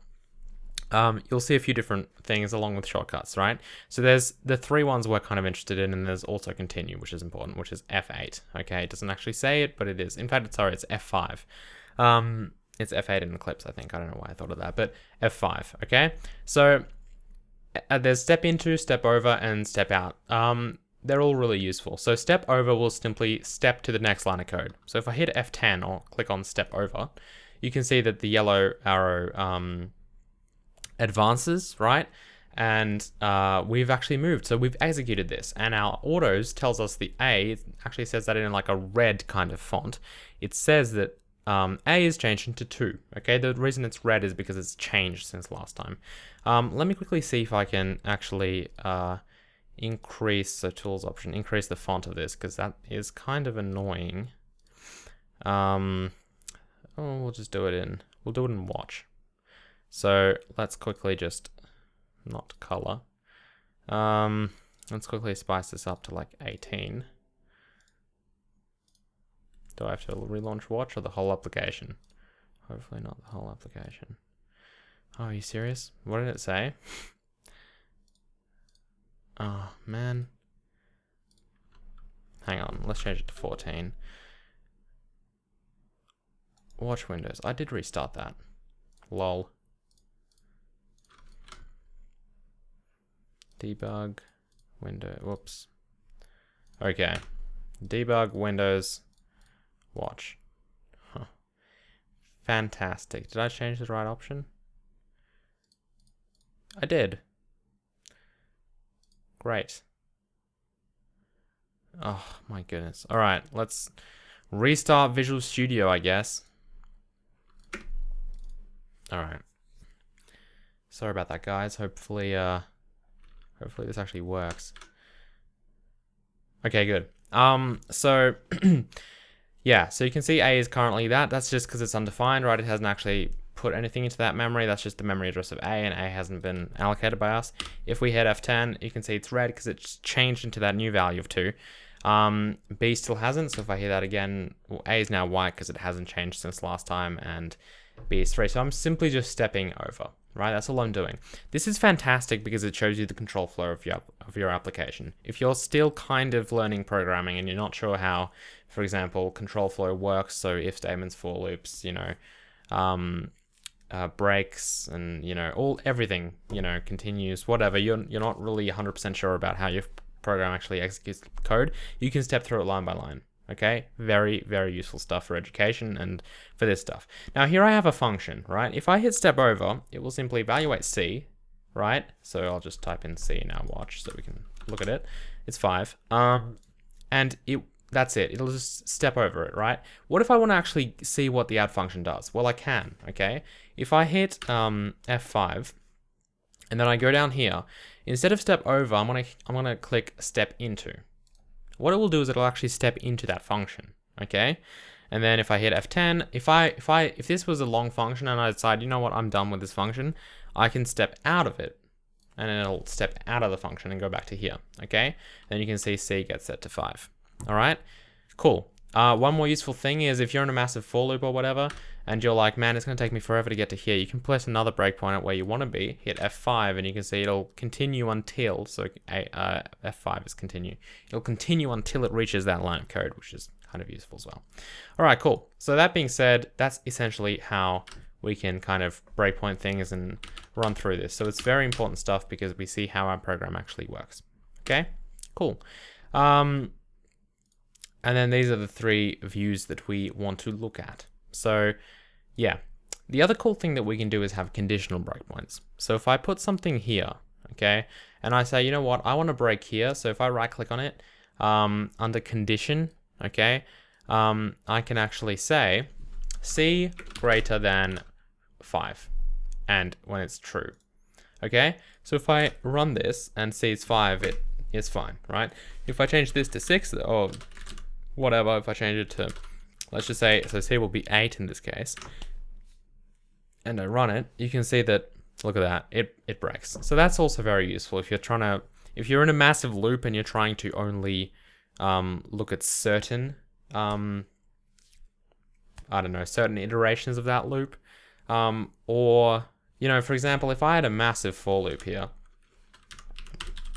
you'll see a few different things along with shortcuts, right? So there's the 3 ones we're kind of interested in, and there's also continue, which is important, which is F8. Okay, it doesn't actually say it, but it is. In fact, it's F5. It's F8 in Eclipse, I think. I don't know why I thought of that, but F5. Okay, so there's step into, step over, and step out. They're all really useful. So step over will simply step to the next line of code. So if I hit F10 or click on step over, you can see that the yellow arrow advances, right? And we've actually moved. So we've executed this, and our autos tells us the A, it actually says that in like a red kind of font. It says that A is changed into 2. Okay, the reason it's red is because it's changed since last time. Let me quickly see if I can actually increase the tools option, increase the font of this, because that is kind of annoying. We'll just do it in, watch. So let's quickly just, not color. Let's quickly spice this up to like 18. Do I have to relaunch watch or the whole application? Hopefully not the whole application. Oh, are you serious? What did it say? Oh, man. Hang on, let's change it to 14. Watch windows. I did restart that. Lol. Debug window, whoops. Okay, debug Windows watch. Huh. Fantastic. Did I change the right option? I did. Great. Oh my goodness. All right, let's restart Visual Studio, I guess. All right. Sorry about that, guys. Hopefully this actually works. Okay, good. So yeah, so you can see A is currently that. That's just because it's undefined, right? It hasn't actually put anything into that memory. That's just the memory address of A, and A hasn't been allocated by us. If we hit F10, you can see it's red because it's changed into that new value of 2. B still hasn't, so if I hit that again, well, A is now white because it hasn't changed since last time, and B is 3. So I'm simply just stepping over, right? That's all I'm doing. This is fantastic because it shows you the control flow of your application. If you're still kind of learning programming and you're not sure how, for example, control flow works, so if statements, for loops, you know, breaks, and you know, everything, you know, continues, whatever, you're not really 100% sure about how your program actually executes code, you can step through it line by line. Okay, very, very useful stuff for education and for this stuff. Now here I have a function, right? If I hit step over, it will simply evaluate C, right? So I'll just type in C now, watch, so we can look at it. It's 5, and that's it. It'll just step over it, right? What if I want to actually see what the add function does? Well, I can, okay? If I hit F5, and then I go down here, instead of step over, I'm gonna click step into. What it will do is it'll actually step into that function, okay? And then if I hit F10, if this was a long function and I decide, you know what, I'm done with this function, I can step out of it, and then it'll step out of the function and go back to here, okay? Then you can see C gets set to 5. All right, cool. One more useful thing is if you're in a massive for loop or whatever, and you're like, man, it's gonna take me forever to get to here, you can place another breakpoint at where you wanna be, hit F5, and you can see it'll continue until, so F5 is continue. It'll continue until it reaches that line of code, which is kind of useful as well. All right, cool. So that being said, that's essentially how we can kind of breakpoint things and run through this. So it's very important stuff because we see how our program actually works. Okay, cool. And then these are the 3 views that we want to look at. So yeah, the other cool thing that we can do is have conditional breakpoints. So if I put something here, okay, and I say, you know what, I want to break here. So if I right click on it, under condition, okay, I can actually say C greater than 5, and when it's true, okay. So if I run this and C is 5, it is fine, right? If I change this to 6 or whatever, if I change it to, let's just say, so C will be 8 in this case, and I run it, you can see that, look at that, it breaks. So that's also very useful if you're in a massive loop and you're trying to only look at certain, I don't know, certain iterations of that loop, or, you know, for example, if I had a massive for loop here,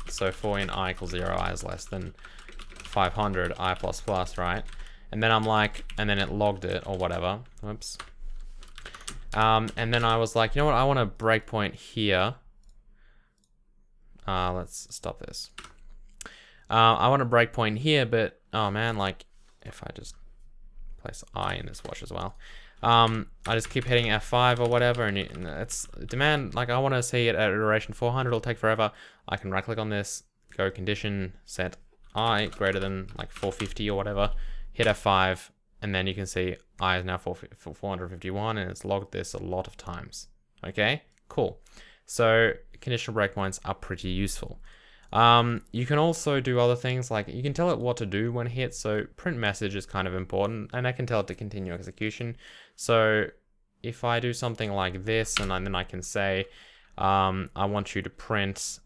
so for in I equals 0, I is less than 500, I plus plus, right? And then I'm like, and then it logged it or whatever, whoops. And then I was like, you know what, I want a breakpoint here. Let's stop this. I want a breakpoint here, but, oh man, like, if I just place I in this watch as well. I just keep hitting F5 or whatever, and it's demand, like, I want to see it at iteration 400, it'll take forever. I can right click on this, go condition, set I greater than like 450 or whatever, hit F5, and then you can see I is now 451, and it's logged this a lot of times. Okay, cool. So conditional breakpoints are pretty useful. You can also do other things, like you can tell it what to do when hit. So print message is kind of important, and I can tell it to continue execution. So if I do something like this, and then I can say, I want you to print,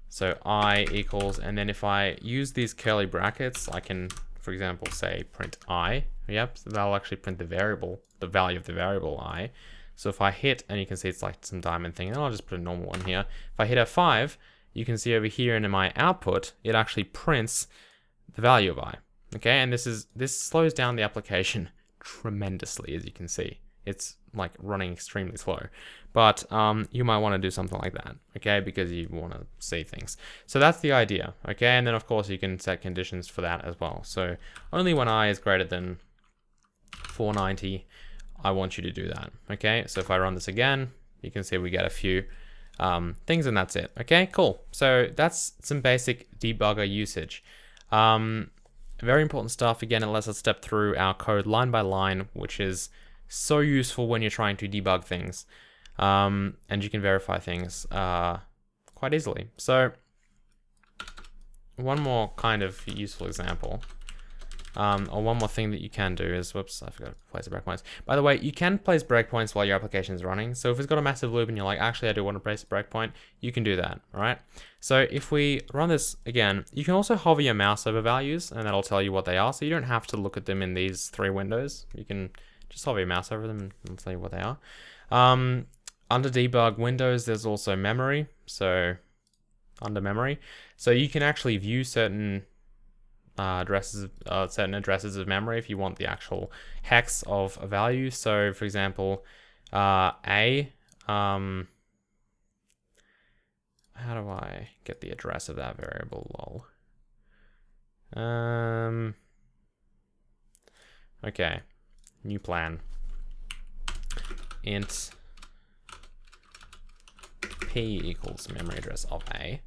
so I equals, and then if I use these curly brackets, I can, for example, say print I. Yep, so that'll actually print the variable, the value of the variable I. So if I hit, and you can see it's like some diamond thing, and I'll just put a normal one here. If I hit F5, you can see over here in my output, it actually prints the value of I. Okay, and this slows down the application tremendously, as you can see. It's like running extremely slow. But you might want to do something like that, okay? Because you want to see things. So that's the idea, okay? And then of course you can set conditions for that as well. So only when I is greater than 490, I want you to do that, okay? So if I run this again, you can see we get a few things and that's it, okay? Cool. So that's some basic debugger usage. Very important stuff. Again, it lets us step through our code line by line, which is so useful when you're trying to debug things. And you can verify things quite easily. So one more kind of useful example, or one more thing that you can do is, whoops, I forgot to place the breakpoints. By the way, you can place breakpoints while your application is running. So if it's got a massive loop and you're like, actually, I do want to place a breakpoint, you can do that, all right? So if we run this again, you can also hover your mouse over values and that'll tell you what they are. So you don't have to look at them in these 3 windows. You can just hover your mouse over them and it'll tell you what they are. Under debug windows, there's also memory. So under memory, so you can actually view certain addresses of memory if you want the actual hex of a value. So for example, how do I get the address of that variable? Lol. Okay, new plan. Int p equals memory address of a.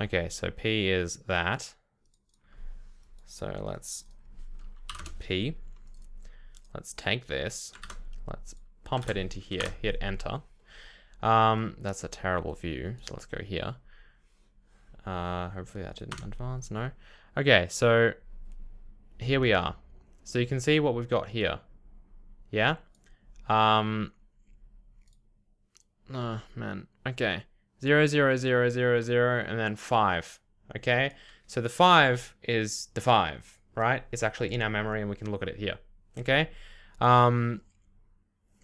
Okay, so p is that. So let's p. Let's take this. Let's pump it into here. Hit enter. That's a terrible view. So let's go here. Hopefully that didn't advance. No. Okay, so here we are. So you can see what we've got here. Yeah. Oh man. Okay. 0, 0, 0, 0, 0, and then 5. Okay. So the 5 is the 5, right? It's actually in our memory and we can look at it here. Okay.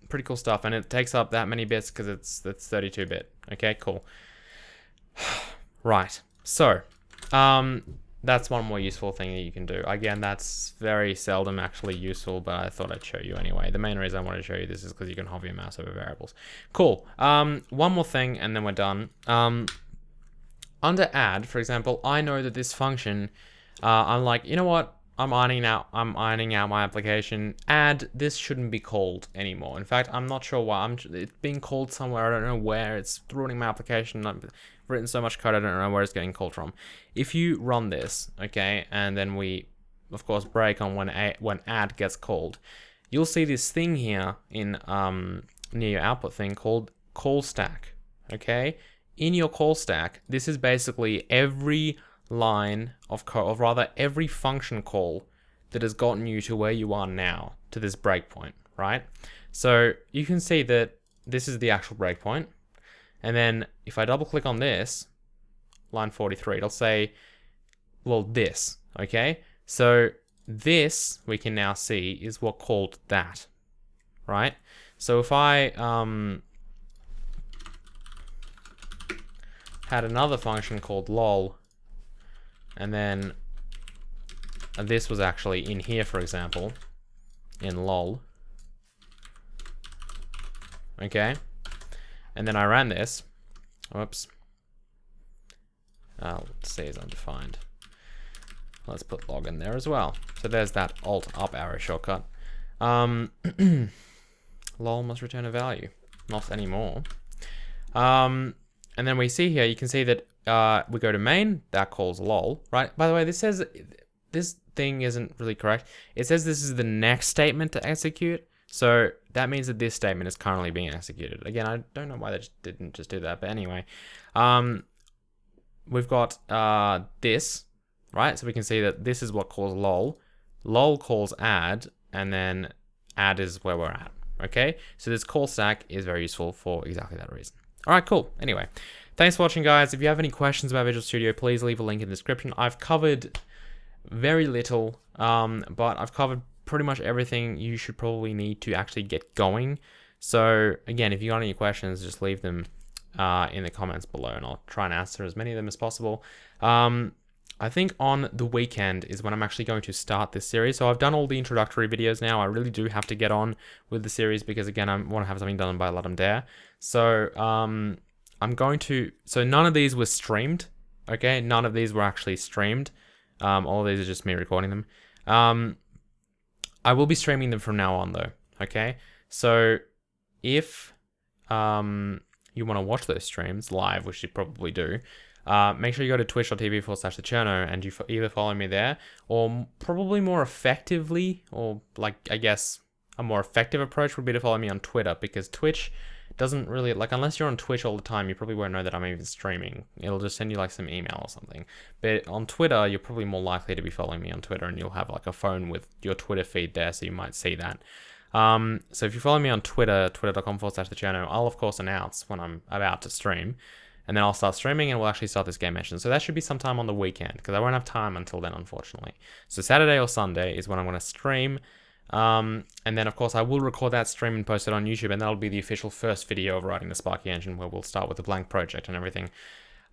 Pretty cool stuff. And it takes up that many bits because it's 32-bit. Okay, cool. Right. So, that's one more useful thing that you can do. Again, that's very seldom actually useful, but I thought I'd show you anyway. The main reason I wanted to show you this is because you can hover your mouse over variables. Cool. One more thing and then we're done. Under add, for example, I know that this function, I'm like, you know what? I'm ironing out my application. Add, this shouldn't be called anymore. In fact, I'm not sure why. It's being called somewhere. I don't know where. It's ruining my application. I've written so much code, I don't know where it's getting called from. If you run this, okay, and then we, of course, break on when add gets called, you'll see this thing here in near your output thing called call stack, okay? In your call stack, this is basically every line of code, or rather every function call that has gotten you to where you are now, to this breakpoint, right? So you can see that this is the actual breakpoint. And then if I double click on this, line 43, it'll say, well, this, okay? So this, we can now see, is what called that, right? So if I had another function called lol, and then this was actually in here, for example, in lol, okay? And then I ran this, whoops, let's see, is undefined. Let's put log in there as well. So there's that alt up arrow shortcut. Lol must return a value, not anymore. And then we see here, you can see that we go to main, that calls lol, right? By the way, this says, this thing isn't really correct. It says this is the next statement to execute. So that means that this statement is currently being executed. Again, I don't know why they didn't just do that, but anyway. We've got this, right? So we can see that this is what calls lol. Lol calls add, and then add is where we're at, okay? So this call stack is very useful for exactly that reason. All right, cool. Anyway, thanks for watching, guys. If you have any questions about Visual Studio, please leave a link in the description. I've covered very little, but I've covered pretty much everything you should probably need to actually get going. So again, if you got any questions, just leave them in the comments below and I'll try and answer as many of them as possible. I think on the weekend is when I'm actually going to start this series. So I've done all the introductory videos now. I really do have to get on with the series because, again, I want to have something done by Let 'em Dare. So I'm going to... So none of these were streamed, okay? None of these were actually streamed. All of these are just me recording them. I will be streaming them from now on, though, okay? So if you want to watch those streams live, which you probably do, make sure you go to twitch.tv/the Cherno and you either follow me there, or probably more effectively, or like, I guess a more effective approach would be to follow me on Twitter, because Twitch doesn't really, like, unless you're on Twitch all the time, you probably won't know that I'm even streaming. It'll just send you like some email or something. But on Twitter, you're probably more likely to be following me on Twitter, and you'll have like a phone with your Twitter feed there, so you might see that. So if you follow me on Twitter, twitter.com/the Cherno, I'll of course announce when I'm about to stream, and then I'll start streaming and we'll actually start this game mission. So that should be sometime on the weekend, because I won't have time until then, unfortunately. So Saturday or Sunday is when I'm going to stream. And then of course I will record that stream and post it on YouTube, and that'll be the official first video of writing the Sparky engine, where we'll start with a blank project and everything,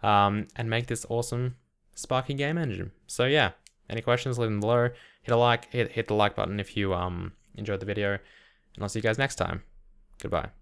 and make this awesome Sparky game engine. So yeah, any questions, leave them below. Hit a like, hit the like button if you enjoyed the video, and I'll see you guys next time. Goodbye.